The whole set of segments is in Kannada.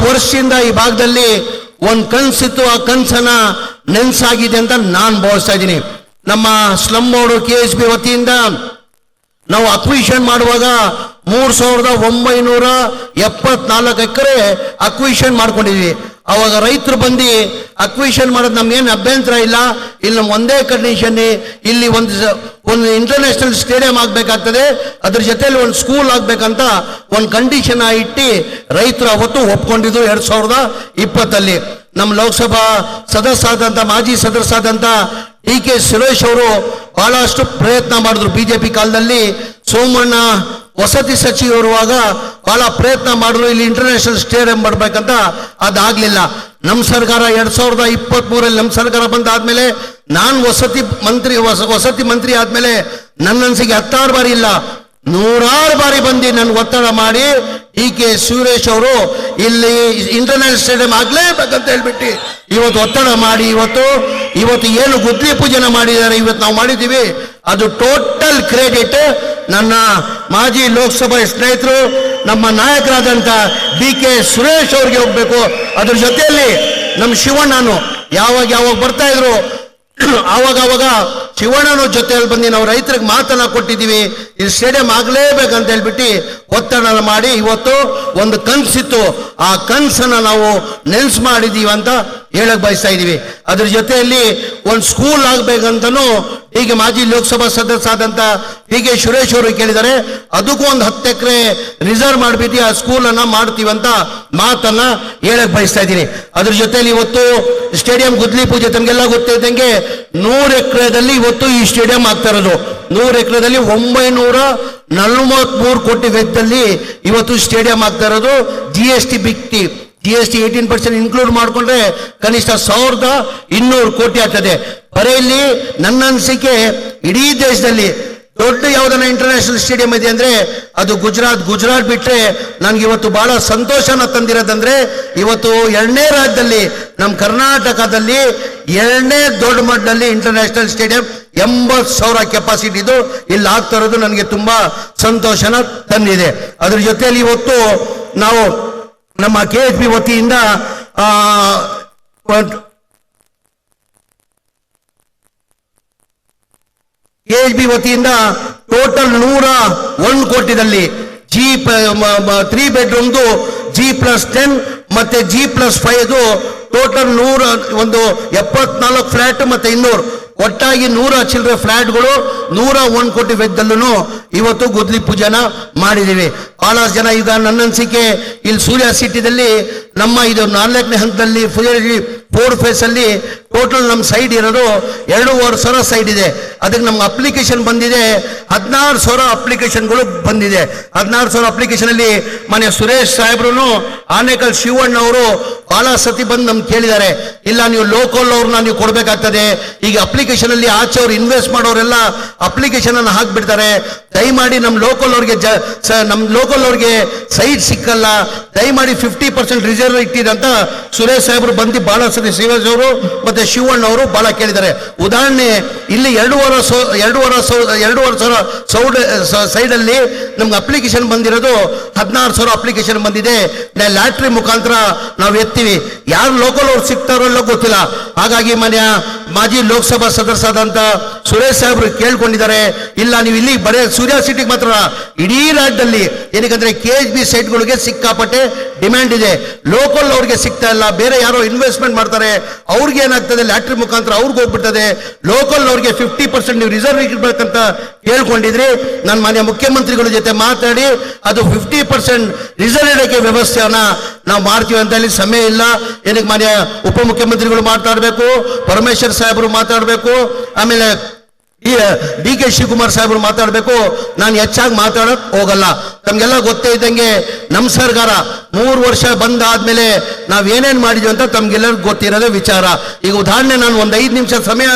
ವರ್ಷದಿಂದ ಈ ಭಾಗದಲ್ಲಿ ಒಂದು ಕನಸಿತ್ತು, ಆ ಕನಸನ್ನ ನೆನ್ಸಾಗಿದೆ ಅಂತ ನಾನು ಭಾವಿಸ್ತಾ ಇದ್ದೀನಿ. ನಮ್ಮ ಸ್ಲಮ್ ಬೋರ್ಡ್ KSB ವತಿಯಿಂದ ನಾವು ಅಕ್ವಿಷನ್ ಮಾಡುವಾಗ 3974 ಎಕರೆ ಅಕ್ವಿಷನ್ ಮಾಡ್ಕೊಂಡಿದ್ವಿ. ಅವಾಗ ರೈತರು ಬಂದು ಅಕ್ವಿಷನ್ ಮಾಡೋದು ನಮ್ಗೇನು ಅಭ್ಯಂತರ ಇಲ್ಲ, ಇಲ್ಲಿ ನಮ್ಮ ಒಂದೇ ಕಂಡೀಷನ್, ಇಲ್ಲಿ ಒಂದು ಇಂಟರ್ನ್ಯಾಷನಲ್ ಸ್ಟೇಡಿಯಂ ಆಗಬೇಕಾಗ್ತದೆ, ಅದ್ರ ಜೊತೆಯಲ್ಲಿ ಒಂದು ಸ್ಕೂಲ್ ಆಗಬೇಕಂತ ಒಂದು ಕಂಡೀಷನ್ ಇಟ್ಟು ರೈತರು ಅವತ್ತು ಒಪ್ಕೊಂಡಿದ್ದು 2020. ನಮ್ಮ ಲೋಕಸಭಾ ಸದಸ್ಯರಾದಂಥ ಮಾಜಿ ಸದಸ್ಯರಾದಂಥ DK ಸುರೇಶ್ ಅವರು ಬಹಳಷ್ಟು ಪ್ರಯತ್ನ ಮಾಡಿದ್ರು. BJP ಕಾಲದಲ್ಲಿ ಸೋಮಣ್ಣ ವಸತಿ ಸಚಿವರುವಾಗ ಬಹಳ ಪ್ರಯತ್ನ ಮಾಡಿದ್ರು, ಇಲ್ಲಿ ಇಂಟರ್ನ್ಯಾಷನಲ್ ಸ್ಟೇಡಿಯಂ ಮಾಡಬೇಕಂತ. ಅದಾಗಲಿಲ್ಲ. ನಮ್ಮ ಸರ್ಕಾರ 2023 ನಮ್ಮ ಸರ್ಕಾರ ಬಂದಾದ್ಮೇಲೆ ನಾನು ವಸತಿ ಮಂತ್ರಿ ಆದ್ಮೇಲೆ ನನ್ನ ಅನ್ಸಿಗೆ 16 ಬಾರಿ ಇಲ್ಲ 100 ಬಾರಿ ಬಂದು ನನ್ಗೆ ಒತ್ತಡ ಮಾಡಿ DK ಸುರೇಶ್ ಅವರು ಇಲ್ಲಿ ಇಂಟರ್ನ್ಯಾಷನಲ್ ಸ್ಟೇಡಿಯಂ ಆಗ್ಲೇಬೇಕಂತ ಹೇಳ್ಬಿಟ್ಟು ಇವತ್ತು ಒತ್ತಡ ಮಾಡಿ ಇವತ್ತು ಏನು ಗುದ್ಲಿ ಪೂಜೆನ ಮಾಡಿದ್ದಾರೆ, ಇವತ್ತು ನಾವು ಮಾಡಿದ್ದೀವಿ. ಅದು ಟೋಟಲ್ ಕ್ರೆಡಿಟ್ ನನ್ನ ಮಾಜಿ ಲೋಕಸಭಾ ಸ್ನೇಹಿತರು, ನಮ್ಮ ನಾಯಕರಾದಂಥ DK ಸುರೇಶ್ ಅವ್ರಿಗೆ ಹೋಗ್ಬೇಕು. ಅದ್ರ ಜೊತೆಯಲ್ಲಿ ನಮ್ಮ ಶಿವಣ್ಣನು ಯಾವಾಗ ಬರ್ತಾ ಇದ್ರು, ಆವಾಗ ಶಿವಣ್ಣನ ಜೊತೆಯಲ್ಲಿ ಬಂದು ನಾವು ರೈತರಿಗೆ ಮಾತನ್ನ ಕೊಟ್ಟಿದ್ದೀವಿ, ಈ ಸ್ಟೇಡಿಯಂ ಆಗ್ಲೇಬೇಕಂತ ಹೇಳ್ಬಿಟ್ಟು ಒತ್ತಡ ಮಾಡಿ ಇವತ್ತು ಒಂದು ಕನಸಿತ್ತು, ಆ ಕನಸನ್ನ ನಾವು ನೆನ್ಸು ಮಾಡಿದೀವಿ ಅಂತ ಹೇಳಕ್ ಬಯಸ್ತಾ ಇದೀವಿ. ಅದ್ರ ಜೊತೆಯಲ್ಲಿ ಒಂದು ಸ್ಕೂಲ್ ಆಗ್ಬೇಕಂತನೂ ಈಗ ಮಾಜಿ ಲೋಕಸಭಾ ಸದಸ್ಯರಾದಂಥ DK ಸುರೇಶ್ ಅವರು ಕೇಳಿದ್ದಾರೆ. ಅದಕ್ಕೂ ಒಂದು 10 ಎಕರೆ ರಿಸರ್ವ್ ಮಾಡಿಬಿಟ್ಟು ಆ ಸ್ಕೂಲನ್ನು ಮಾಡ್ತೀವಂತ ಮಾತನ್ನ ಹೇಳಕ್ ಬಯಸ್ತಾ ಇದ್ದೀನಿ. ಅದ್ರ ಜೊತೆಯಲ್ಲಿ ಇವತ್ತು ಸ್ಟೇಡಿಯಂ ಗುದ್ಲಿ ಪೂಜೆ ತಮಗೆಲ್ಲ ಗೊತ್ತಿದ್ದಂಗೆ 100 ಎಕರೆದಲ್ಲಿ ಇವತ್ತು ಈ ಸ್ಟೇಡಿಯಂ ಆಗ್ತಾ ಇರೋದು. 100 ಎಕರೆದಲ್ಲಿ 943 ಕೋಟಿ ವೆಚ್ಚದಲ್ಲಿ ಇವತ್ತು ಸ್ಟೇಡಿಯಂ ಆಗ್ತಾ ಇರೋದು. GST ಬಿಟ್ಟು GST 18% ಇನ್ಕ್ಲೂಡ್ ಮಾಡಿಕೊಂಡ್ರೆ ಕನಿಷ್ಠ 1200 ಕೋಟಿ ಆಗ್ತದೆ. ಬರೆಯಲ್ಲಿ ನನ್ನ ಅನಿಸಿಕೆ ಇಡೀ ದೇಶದಲ್ಲಿ ದೊಡ್ಡ ಯಾವುದನ್ನ ಇಂಟರ್ನ್ಯಾಷನಲ್ ಸ್ಟೇಡಿಯಂ ಇದೆ ಅಂದ್ರೆ ಅದು ಗುಜರಾತ್ ಬಿಟ್ರೆ ನನ್ಗೆ ಇವತ್ತು ಬಹಳ ಸಂತೋಷನ ತಂದಿರೋದಂದ್ರೆ ಇವತ್ತು 2ನೇ ರಾಜ್ಯದಲ್ಲಿ ನಮ್ಮ ಕರ್ನಾಟಕದಲ್ಲಿ 2ನೇ ದೊಡ್ಡ ಮಟ್ಟದಲ್ಲಿ ಇಂಟರ್ನ್ಯಾಷನಲ್ ಸ್ಟೇಡಿಯಂ 80,000 ಕೆಪಾಸಿಟಿ ಇದು ಇಲ್ಲಿ ಆಗ್ತಾ ಇರೋದು ನನಗೆ ತುಂಬಾ ಸಂತೋಷನ ತಂದಿದೆ. ಅದ್ರ ಜೊತೆಯಲ್ಲಿ ಇವತ್ತು ನಾವು ನಮ್ಮ KSB ವತಿಯಿಂದ KSB ವತಿಯಿಂದ ಟೋಟಲ್ 101 ಕೋಟಿದಲ್ಲಿ 3 ಬೆಡ್ರೂಮ್ದು G+10 ಮತ್ತೆ G+5 ಟೋಟಲ್ 174 ಫ್ಲಾಟ್ ಮತ್ತೆ 200 ಒಟ್ಟಾಗಿ 100 ಚಿಲ್ಲರೆ ಫ್ಲಾಟ್ಗಳು 101 ಕೋಟಿ ವೆಚ್ಚದಲ್ಲೂ ಇವತ್ತು ಗುದ್ಲಿ ಪೂಜೆನ ಮಾಡಿದ್ದೀವಿ. ಬಹಳಷ್ಟು ಜನ ಈಗ ನನ್ನ ಅನಿಸಿಕೆ ಇಲ್ಲಿ ಸೂರ್ಯ ಸಿಟಿದಲ್ಲಿ ನಮ್ಮ ಇದು 4ನೇ ಹಂತದಲ್ಲಿ 4 ಫೇಸ್ ಅಲ್ಲಿ ಟೋಟಲ್ ನಮ್ಮ ಸೈಡ್ ಇರೋದು 2,500 ಸೈಡ್ ಇದೆ. ಅದಕ್ಕೆ ನಮ್ಗೆ ಅಪ್ಲಿಕೇಶನ್ ಬಂದಿದೆ 16,000 ಅಪ್ಲಿಕೇಶನ್ಗಳು ಬಂದಿದೆ. 16,000 ಅಪ್ಲಿಕೇಶನ್ ಅಲ್ಲಿ ಮನೆ ಸುರೇಶ್ ಸಾಹೇಬ್ರು ಆನೇಕಲ್ ಶಿವಣ್ಣ ಅವರು ಬಹಳ ಸತಿ ಬಂದು ನಮ್ಗೆ ಕೇಳಿದ್ದಾರೆ, ಇಲ್ಲ ನೀವು ಲೋಕಲ್ ಅವ್ರನ್ನ ನೀವು ಕೊಡ್ಬೇಕಾಗ್ತದೆ. ಈಗ ಅಪ್ಲಿಕೇಶನ್ ಅಲ್ಲಿ ಆಚೆ ಅವ್ರು ಇನ್ವೆಸ್ಟ್ ಮಾಡೋರೆಲ್ಲ ಅಪ್ಲಿಕೇಶನ್ ಅನ್ನು ಹಾಕ್ಬಿಡ್ತಾರೆ. ದಯಮಾಡಿ ನಮ್ಮ ಲೋಕಲ್ ಅವ್ರಿಗೆ ಸೈಟ್ ಸಿಕ್ಕಲ್ಲ, ದಯಮಾಡಿ 50% ರಿಸರ್ವ್ ಇಟ್ಟಿರಂತ ಸುರೇಶ್ ಸಾಹೇಬ್ರು ಬಂದು ಬಹಳ ಸತಿ ಶ್ರೀನಿವಾಸ್ ಅವರು ಮತ್ತೆ ಶಿವಣ್ಣ ಅವರು ಬಹಳ ಕೇಳಿದ್ದಾರೆ. ಉದಾಹರಣೆ ಇಲ್ಲಿ 2,500 ಸೈಡ್ ಅಲ್ಲಿ ನಮ್ಗೆ ಅಪ್ಲಿಕೇಶನ್ ಬಂದಿರೋದು 16,000 ಅಪ್ಲಿಕೇಶನ್ ಬಂದಿದೆ. ಲ್ಯಾಟ್ರಿ ಮುಖಾಂತರ ನಾವು ಎತ್ತೀವಿ. ಯಾರು ಲೋಕಲ್ ಅವ್ರು ಸಿಗ್ತಾರೋ ಇಲ್ಲ ಗೊತ್ತಿಲ್ಲ. ಹಾಗಾಗಿ ಮಾಜಿ ಲೋಕಸಭಾ ಸದಸ್ಯರಾದಂತ ಸುರೇಶ್ ಸಾಹೇಬ್ರು ಕೇಳ್ಕೊಂಡಿದ್ದಾರೆ, ಇಲ್ಲ ನೀವು ಇಲ್ಲಿ ಬರೇ ಸೂರ್ಯ ಸಿಟಿಗೆ ಮಾತ್ರ ಇಡೀ ರಾಜ್ಯದಲ್ಲಿ ಏನಕ್ಕಂದ್ರೆ KSB ಸೈಟ್ಗಳಿಗೆ ಸಿಕ್ಕಾಪಟ್ಟೆ ಡಿಮ್ಯಾಂಡ್ ಇದೆ. ಲೋಕಲ್ ಅವ್ರಿಗೆ ಸಿಗ್ತಾ ಇಲ್ಲ, ಬೇರೆ ಯಾರೋ ಇನ್ವೆಸ್ಟ್ಮೆಂಟ್ ಮಾಡ್ತಾರೆ, ಅವ್ರಿಗೆ ಏನಾಗ್ತದೆ ಲ್ಯಾಟ್ರಿ ಮುಖಾಂತರ ಅವ್ರಿಗೆ ಹೋಗ್ಬಿಡ್ತದೆ. ಲೋಕಲ್ ಅವ್ರಿಗೆ 50% ನೀವು ರಿಸರ್ವ್ ಇರ್ಬೇಕಂತ ಕೇಳ್ಕೊಂಡಿದ್ರಿ. ನಾನು ಮಾನ್ಯ ಮುಖ್ಯಮಂತ್ರಿಗಳ ಜೊತೆ ಮಾತಾಡಿ ಅದು 50% ರಿಸರ್ವ್ ಇಡಕ್ಕೆ ವ್ಯವಸ್ಥೆಯನ್ನ ನಾವು ಮಾಡ್ತೀವಿ ಅಂತ ಹೇಳಿ ಸಮಯ ಇಲ್ಲ. ಏನಕ್ಕೆ ಮಾನ್ಯ ಉಪಮುಖ್ಯಮಂತ್ರಿಗಳು ಮಾತಾಡಬೇಕು, ಪರಮೇಶ್ವರ್ ಸಾಹೇಬರು ಮಾತಾಡಬೇಕು, ಆಮೇಲೆ DK ಶಿವಕುಮಾರ್ ಸಾಹೇಬರು ಮಾತಾಡಬೇಕು. ನಾನು ಹೆಚ್ಚಾಗಿ ಮಾತಾಡಕ್ ಹೋಗಲ್ಲ. ತಮ್ಗೆಲ್ಲ ಗೊತ್ತೇ ಇದ್ದಂಗೆ ನಮ್ಮ ಸರ್ಕಾರ 3 ವರ್ಷ ಬಂದಾದ್ಮೇಲೆ ನಾವೇನೇನ್ ಮಾಡಿದ್ವಿ ಅಂತ ತಮ್ಗೆಲ್ಲರಿಗೂ ಗೊತ್ತಿರೋದೇ ವಿಚಾರ. ಈಗ ಉದಾಹರಣೆ ನಾನು ಒಂದು 5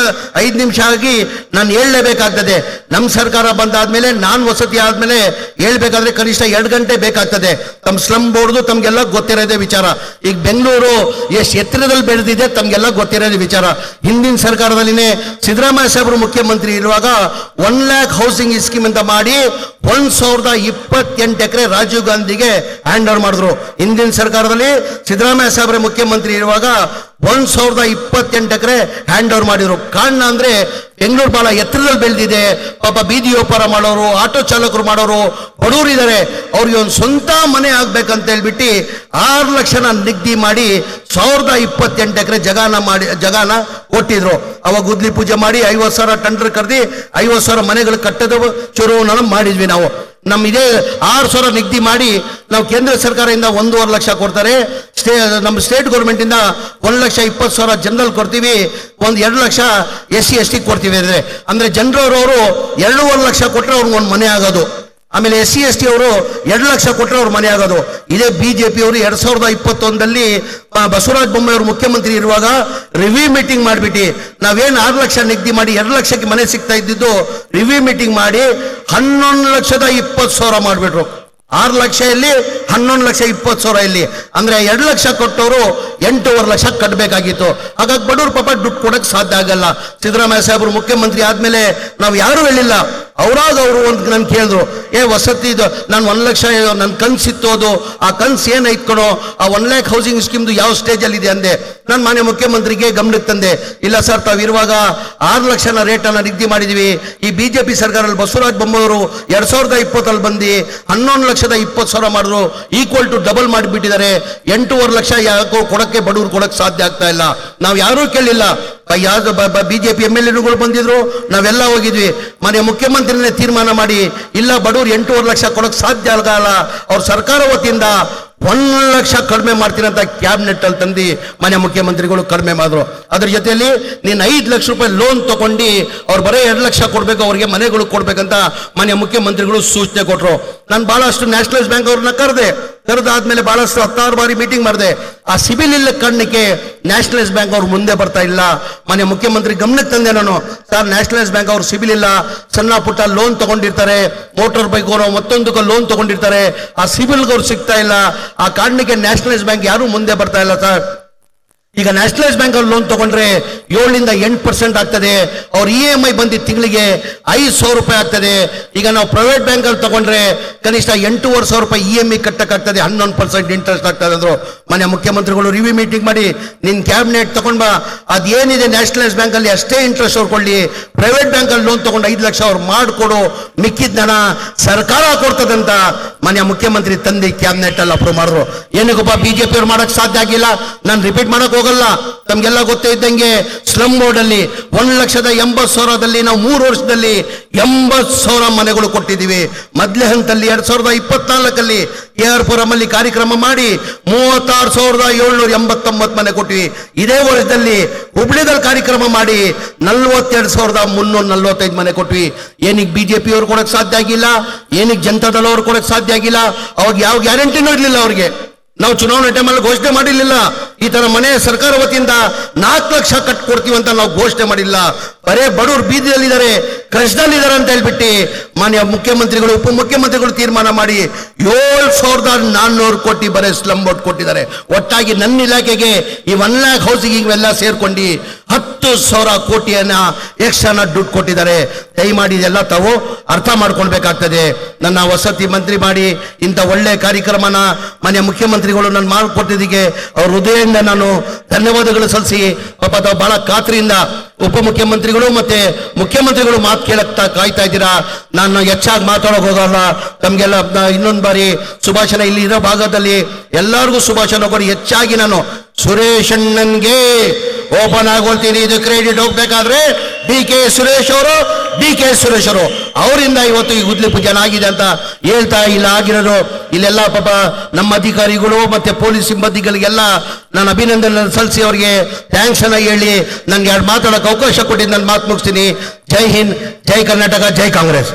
ನಿಮಿಷ ಆಗಿ ನಾನು ಹೇಳಲೇಬೇಕಾಗ್ತದೆ. ನಮ್ಮ ಸರ್ಕಾರ ಬಂದಾದ್ಮೇಲೆ ನಾನು ವಸತಿ ಆದ್ಮೇಲೆ ಹೇಳ್ಬೇಕಾದ್ರೆ ಕನಿಷ್ಠ 2 ಗಂಟೆ ಬೇಕಾಗ್ತದೆ. ತಮ್ಮ ಸ್ಲಮ್ ಬೋರ್ಡ್ದು ತಮ್ಗೆಲ್ಲ ಗೊತ್ತಿರೋದೇ ವಿಚಾರ. ಈಗ ಬೆಂಗಳೂರು ಎಷ್ಟು ಎತ್ತರದಲ್ಲಿ ಬೆಳೆದಿದೆ ತಮ್ಗೆಲ್ಲ ಗೊತ್ತಿರೋದೇ ವಿಚಾರ. ಹಿಂದಿನ ಸರ್ಕಾರದಲ್ಲಿನೇ ಸಿದ್ದರಾಮಯ್ಯ ಸಾಹೇಬರು ಮುಖ್ಯಮಂತ್ರಿ ಇರುವಾಗ 1 lakh ಹೌಸಿಂಗ್ ಸ್ಕೀಮ್ ಅಂತ ಮಾಡಿ 1028 ಎಕರೆ ರಾಜೀವ್ ಗಾಂಧಿಗೆ ಹ್ಯಾಂಡ್ ಓವರ್ ಮಾಡಿದ್ರು. ಹಿಂದಿನ ಸರ್ಕಾರದಲ್ಲಿ ಸಿದ್ದರಾಮಯ್ಯ ಸಾಹೇಬ್ರೆ ಮುಖ್ಯಮಂತ್ರಿ ಇರುವಾಗ 1028 ಎಕರೆ ಹ್ಯಾಂಡ್ ಓವರ್ ಮಾಡಿದ್ರು. ಕಾರಣ ಅಂದ್ರೆ ಬೆಂಗಳೂರು ಬಹಳ ಎತ್ತರದಲ್ಲಿ ಬೆಳೆದಿದೆ. ಪಾಪ ಬೀದಿ ವ್ಯಾಪಾರ ಮಾಡೋರು, ಆಟೋ ಚಾಲಕರು ಮಾಡೋರು, ಬಡವರು ಇದ್ದಾರೆ, ಅವ್ರಿಗೆ ಒಂದು ಸ್ವಂತ ಮನೆ ಆಗ್ಬೇಕಂತ ಹೇಳ್ಬಿಟ್ಟು 6 ಲಕ್ಷನ ನಿಗದಿ ಮಾಡಿ 1028 ಎಕರೆ ಜಗಾನ ಕೊಟ್ಟಿದ್ರು. ಅವಾಗ ಗುದ್ಲಿ ಪೂಜೆ ಮಾಡಿ 50,000 ಟೆಂಡರ್ ಕರೆದಿ 50,000 ಮನೆಗಳು ಕಟ್ಟದ ಚುರುವನ್ನ ಮಾಡಿದ್ವಿ ನಾವು. ಇದೇ 6,000 ನಿಗದಿ ಮಾಡಿ ನಾವು ಕೇಂದ್ರ ಸರ್ಕಾರದಿಂದ 1.5 ಲಕ್ಷ ಕೊಡ್ತಾರೆ, ನಮ್ಮ ಸ್ಟೇಟ್ ಗೌರ್ಮೆಂಟ್ ಇಂದ 1,20,000 ಜನರಲ್ ಕೊಡ್ತೀವಿ, 2 ಲಕ್ಷ SC ST ಕೊಡ್ತೀವಿ. ಅಂದ್ರೆ ಜನರವರು 2.5 ಲಕ್ಷ ಕೊಟ್ಟರೆ ಅವ್ರಿಗೆ ಒಂದು ಮನೆ ಆಗೋದು. ಆಮೇಲೆ SC ST ಅವರು 2 ಲಕ್ಷ ಕೊಟ್ಟರೆ ಅವ್ರ ಮನೆ ಆಗೋದು. ಇದೇ ಬಿಜೆಪಿ ಅವರು 2021ರಲ್ಲಿ ಬಸವರಾಜ ಬೊಮ್ಮಾಯಿ ಅವರು ಮುಖ್ಯಮಂತ್ರಿ ಇರುವಾಗ ರಿವ್ಯೂ ಮೀಟಿಂಗ್ ಮಾಡಿಬಿಟ್ಟು ನಾವೇನು 6 ಲಕ್ಷ ನಿಗದಿ ಮಾಡಿ 2 ಲಕ್ಷಕ್ಕೆ ಮನೆ ಸಿಗ್ತಾ ಇದ್ದಿದ್ದು ರಿವ್ಯೂ ಮೀಟಿಂಗ್ ಮಾಡಿ 11,20,000 ಮಾಡಿಬಿಟ್ರು. 6 ಲಕ್ಷ ಇಲ್ಲಿ, 11,20,000 ಇಲ್ಲಿ. ಅಂದ್ರೆ 2 ಲಕ್ಷ ಕೊಟ್ಟವರು 8.5 ಲಕ್ಷ ಕಟ್ಟಬೇಕಾಗಿತ್ತು. ಹಾಗಾಗಿ ಬಡವರು ಪಾಪ ದುಡ್ಡು ಕೊಡಕ್ ಸಾಧ್ಯ ಆಗಲ್ಲ. ಸಿದ್ದರಾಮಯ್ಯ ಸಾಹೇಬರು ಮುಖ್ಯಮಂತ್ರಿ ಆದ್ಮೇಲೆ ನಾವು ಯಾರು ಹೇಳಿಲ್ಲ, ಅವರಾಗ ಅವರು ಒಂದು ನನ್ ಕೇಳಿದ್ರು, ವಸತಿ ನಾನು 1 ಲಕ್ಷ ನನ್ನ ಕನ್ಸಿತ್ತು, ಅದು ಆ ಕನ್ಸು ಏನೈತ್ಕೊಳೋ, ಆ 1 lakh ಹೌಸಿಂಗ್ ಸ್ಕೀಮ್ದು ಯಾವ ಸ್ಟೇಜ್ ಅಲ್ಲಿ ಇದೆ ಅಂದೆ. ನಾನು ಮಾನ್ಯ ಮುಖ್ಯಮಂತ್ರಿಗೆ ಗಮನಕ್ಕೆ ತಂದೆ, ಇಲ್ಲ ಸರ್ ತಾವು ಇರುವಾಗ 6 ಲಕ್ಷನ ರೇಟನ್ನು ನಿಗದಿ ಮಾಡಿದ್ವಿ. ಈ ಬಿಜೆಪಿ ಸರ್ಕಾರದಲ್ಲಿ ಬಸವರಾಜ ಬೊಮ್ಮಾಯಿ ಅವರು 2020 ಬಂದು 11,20,000 ಮಾಡಿದ್ರು, ಈಕ್ವಲ್ ಟು ಡಬಲ್ ಮಾಡಿಬಿಟ್ಟಿದ್ದಾರೆ. 8.5 ಲಕ್ಷ ಯಾಕೋ ಕೊಡಕ್ಕೆ ಬಡವರು ಕೊಡಕ್ಕೆ ಸಾಧ್ಯ ಆಗ್ತಾ ಇಲ್ಲ. ನಾವು ಯಾರೂ ಕೇಳಿಲ್ಲ, ಯಾವ್ದು ಬಿಜೆಪಿ MLAಗಳು ಬಂದಿದ್ರು, ನಾವೆಲ್ಲ ಹೋಗಿದ್ವಿ. ಮಾನ್ಯ ಮುಖ್ಯಮಂತ್ರಿನೇ ತೀರ್ಮಾನ ಮಾಡಿ, ಇಲ್ಲ ಬಡವರು 8.5 ಲಕ್ಷ ಕೊಡಕ್ಕೆ ಸಾಧ್ಯ ಆಗಲ್ಲ, ಅವ್ರ ಸರ್ಕಾರ ವತಿಯಿಂದ 1 ಲಕ್ಷ ಕಡಿಮೆ ಮಾಡ್ತೀನಿ ಅಂತ ಕ್ಯಾಬಿನೆಟ್ ಅಲ್ಲಿ ತಂದು ಮಾನ್ಯ ಮುಖ್ಯಮಂತ್ರಿಗಳು ಕಡಿಮೆ ಮಾಡಿದ್ರು. ಅದ್ರ ಜೊತೆಯಲ್ಲಿ ನೀನು 5 ಲಕ್ಷ ರೂಪಾಯಿ ಲೋನ್ ತಗೊಂಡು ಅವ್ರು ಬರೀ 2 ಲಕ್ಷ ಕೊಡ್ಬೇಕು, ಅವ್ರಿಗೆ ಮನೆಗಳು ಕೊಡ್ಬೇಕಂತ ಮಾನ್ಯ ಮುಖ್ಯಮಂತ್ರಿಗಳು ಸೂಚನೆ ಕೊಟ್ಟರು. ನಾನು ಬಹಳಷ್ಟು ನ್ಯಾಷನಲೈಸ್ ಬ್ಯಾಂಕ್ ಅವ್ರನ್ನ ಕರೆದಾದ್ಮೇಲೆ ಬಹಳಷ್ಟು 16 ಬಾರಿ ಮೀಟಿಂಗ್ ಮಾಡಿದೆ. ಆ ಸಿಬಿಲ್ ಇಲ್ಲ ಕಾರಣಕ್ಕೆ ನ್ಯಾಷನಲೈಸ್ ಬ್ಯಾಂಕ್ ಅವ್ರು ಮುಂದೆ ಬರ್ತಾ ಇಲ್ಲ. ಮಾನ್ಯ ಮುಖ್ಯಮಂತ್ರಿ ಗಮನಕ್ಕೆ ತಂದೆ ನಾನು, ಸರ್ ನ್ಯಾಷನಲೈಸ್ ಬ್ಯಾಂಕ್ ಅವ್ರು ಸಿಬಿಲ್ ಇಲ್ಲ, ಸಣ್ಣ ಪುಟ್ಟ ಲೋನ್ ತಗೊಂಡಿರ್ತಾರೆ, ಮೋಟಾರ್ ಬೈಕ್ ಅವರು ಮತ್ತೊಂದಕ್ಕೆ ಲೋನ್ ತಗೊಂಡಿರ್ತಾರೆ, ಆ ಸಿಬಿಲ್ಗೆ ಅವ್ರು ಸಿಗ್ತಾ ಇಲ್ಲ. ಆ ಕಾರಣಕ್ಕೆ ನ್ಯಾಷನಲೈಸ್ ಬ್ಯಾಂಕ್ ಯಾರು ಮುಂದೆ ಬರ್ತಾ ಇಲ್ಲ ಸರ್. ಈಗ ನ್ಯಾಷನಲೈಸ್ ಬ್ಯಾಂಕ್ ಅವ್ರು ಲೋನ್ ತಗೊಂಡ್ರೆ 7ರಿಂದ 8% ಆಗ್ತದೆ. ಅವ್ರ EMI ಬಂದು ತಿಂಗಳಿಗೆ 5,000 ರೂಪಾಯಿ ಆಗ್ತದೆ. ಈಗ ನಾವು ಪ್ರೈವೇಟ್ ಬ್ಯಾಂಕ್ ಅಲ್ಲಿ ತಗೊಂಡ್ರೆ ಕನಿಷ್ಠ 8,500 ರೂಪಾಯಿ EMI ಕಟ್ಟಕ್ಕಾಗ್ತದೆ, 11% ಇಂಟ್ರೆಸ್ಟ್ ಆಗ್ತದೆ ಅಂದ್ರು. ಮಾನ್ಯ ಮುಖ್ಯಮಂತ್ರಿಗಳು ರಿವ್ಯೂ ಮೀಟಿಂಗ್ ಮಾಡಿ ನಿನ್ ಕ್ಯಾಬಿನೆಟ್ ತಗೊಂಡ್ ಬಾ, ಅದೇನಿದೆ ನ್ಯಾಷನಲೈಸ್ ಬ್ಯಾಂಕ್ ಅಲ್ಲಿ ಅಷ್ಟೇ ಇಂಟ್ರೆಸ್ಟ್ ಅವ್ರು ಕೊಳ್ಳಿ, ಪ್ರೈವೇಟ್ ಬ್ಯಾಂಕ್ ಅಲ್ಲಿ ಲೋನ್ ತಗೊಂಡು 5 ಲಕ್ಷ ಅವ್ರು ಮಾಡಿಕೊಡು, ಮಿಕ್ಕಿದ ಹಣ ಸರ್ಕಾರ ಕೊಡ್ತದಂತ ಮಾನ್ಯ ಮುಖ್ಯಮಂತ್ರಿ ತಂದು ಕ್ಯಾಬಿನೆಟ್ ಅಲ್ಲಿ ಅಪ್ರೂವ್ ಮಾಡಿದ್ರು. ಏನಕ್ಕಪ್ಪ ಬಿಜೆಪಿ ಅವ್ರು ಮಾಡಕ್ ಸಾಧ್ಯ ಆಗಿಲ್ಲ, ನಾನು ರಿಪೀಟ್ ಮಾಡಕ್ ಹೋಗಲ್ಲ. ತಮ್ಗೆಲ್ಲ ಗೊತ್ತೇ ಇದ್ದಂಗೆ ಸ್ಲಮ್ ಬೋರ್ಡ್ ಅಲ್ಲಿ 1,80,000ದಲ್ಲಿ ನಾವು 3 ವರ್ಷದಲ್ಲಿ 80,000 ಮನೆಗಳು ಕೊಟ್ಟಿದ್ದೀವಿ. ಮೊದಲೇ ಹಂತದಲ್ಲಿ 2024 KR ಪುರಂ ಅಲ್ಲಿ ಕಾರ್ಯಕ್ರಮ ಮಾಡಿ 36,789 ಮನೆ ಕೊಟ್ಟಿವಿ. ಇದೇ ವರ್ಷದಲ್ಲಿ ಹುಬ್ಳಿದಲ್ಲಿ ಕಾರ್ಯಕ್ರಮ ಮಾಡಿ 42,345 ಮನೆ ಕೊಟ್ವಿ. ಏನಿಗೆ ಬಿಜೆಪಿ ಅವ್ರು ಕೊಡಕ್ ಸಾಧ್ಯ ಆಗಿಲ್ಲ, ಏನಿಗೆ ಜನತಾದಳ ಅವ್ರು ಕೊಡಕ್ ಸಾಧ್ಯ ಆಗಿಲ್ಲ? ಅವಾಗ ಯಾವ ಗ್ಯಾರಂಟಿನೂ ಇರ್ಲಿಲ್ಲ ಅವ್ರಿಗೆ. ನಾವು ಚುನಾವಣೆ ಟೈಮಲ್ಲಿ ಘೋಷಣೆ ಮಾಡಿರ್ಲಿಲ್ಲ ಈ ತರ ಮನೆ ಸರ್ಕಾರ ವತಿಯಿಂದ 4 ಲಕ್ಷ ಕಟ್ಕೊಡ್ತೀವಿ ಅಂತ ನಾವು ಘೋಷಣೆ ಮಾಡಿಲ್ಲ. ಬರೇ ಬಡವರು ಬೀದಿಯಲ್ಲಿದ್ದಾರೆ, ಕಷ್ಟದಲ್ಲಿದ್ದಾರೆ ಅಂತ ಹೇಳ್ಬಿಟ್ಟು ಮಾನ್ಯ ಮುಖ್ಯಮಂತ್ರಿಗಳು ಉಪಮುಖ್ಯಮಂತ್ರಿಗಳು ತೀರ್ಮಾನ ಮಾಡಿ 7,400 ಕೋಟಿ ಬರೇ ಸ್ಲಮ್ ಬೋರ್ಡ್ ಕೊಟ್ಟಿದ್ದಾರೆ. ಒಟ್ಟಾಗಿ ನನ್ನ ಇಲಾಖೆಗೆ ಈ 1 lakh ಹೌಸಿಂಗ್ ಇವೆಲ್ಲ ಸೇರ್ಕೊಂಡು 10,000 ಕೋಟಿಯನ್ನ ಎಕ್ಸ್ಟ್ರಾನ ದುಡ್ಡು ಕೊಟ್ಟಿದ್ದಾರೆ. ದಯಮಾಡಿ ಇದೆಲ್ಲ ತಾವು ಅರ್ಥ ಮಾಡ್ಕೊಳ್ಬೇಕಾಗ್ತದೆ. ನನ್ನ ವಸತಿ ಮಂತ್ರಿ ಮಾಡಿ ಇಂಥ ಒಳ್ಳೆ ಕಾರ್ಯಕ್ರಮನ ಮಾನ್ಯ ಮುಖ್ಯಮಂತ್ರಿಗಳು ನಾನು ಮಾಡಿಕೊಟ್ಟಿದ್ದಕ್ಕೆ ಅವ್ರ ಹೃದಯದಿಂದ ನಾನು ಧನ್ಯವಾದಗಳು ಸಲ್ಲಿಸಿ, ಪಾಪ ತಾವು ಬಹಳ ಖಾತ್ರಿಯಿಂದ ಉಪಮುಖ್ಯಮಂತ್ರಿಗಳು ಮತ್ತೆ ಮುಖ್ಯಮಂತ್ರಿಗಳು ಮಾತು ಕೇಳಕ್ತಾ ಕಾಯ್ತಾ ಇದ್ದೀರಾ. ನಾನು ಹೆಚ್ಚಾಗಿ ಮಾತಾಡೋಕೆ ಹೋಗಲ್ಲ. ತಮ್ಗೆಲ್ಲ ಇನ್ನೊಂದು ಬಾರಿ ಸುಭಾಷಣ ಇಲ್ಲಿ ಇರೋ ಭಾಗದಲ್ಲಿ ಎಲ್ಲರಿಗೂ ಸುಭಾಷಣ ಕೊಡಿ. ಹೆಚ್ಚಾಗಿ ನಾನು ಸುರೇಶ್ ಅಣ್ಣನ್ಗೆ ಓಪನ್ ಆಗೋಳ್ತೀನಿ. ಇದು ಕ್ರೆಡಿಟ್ ಹೋಗ್ಬೇಕಾದ್ರೆ DK ಸುರೇಶ್ ಅವರು ಅವರಿಂದ ಇವತ್ತು ಈ ಗುದ್ಲಿ ಪೂಜೆ ಆಗಿದೆ ಅಂತ ಹೇಳ್ತಾ ಇಲ್ಲ ಆಗಿರೋದು. ಇಲ್ಲೆಲ್ಲ ಪಾಪ ನಮ್ಮ ಅಧಿಕಾರಿಗಳು ಮತ್ತೆ ಪೊಲೀಸ್ ಸಿಬ್ಬಂದಿಗಳಿಗೆಲ್ಲ ನಾನು ಅಭಿನಂದನೆ ಸಲ್ಲಿಸಿ ಅವರಿಗೆ ಥ್ಯಾಂಕ್ಸ್ ಅನ್ನ ಹೇಳಿ ನನ್ಗೆ 2 ಮಾತಾಡೋಕೆ ಅವಕಾಶ ಕೊಟ್ಟಿದ್ದು ನಾನು ಮಾತು ಮುಗಿಸ್ತೀನಿ. ಜೈ ಹಿಂದ್, ಜೈ ಕರ್ನಾಟಕ, ಜೈ ಕಾಂಗ್ರೆಸ್.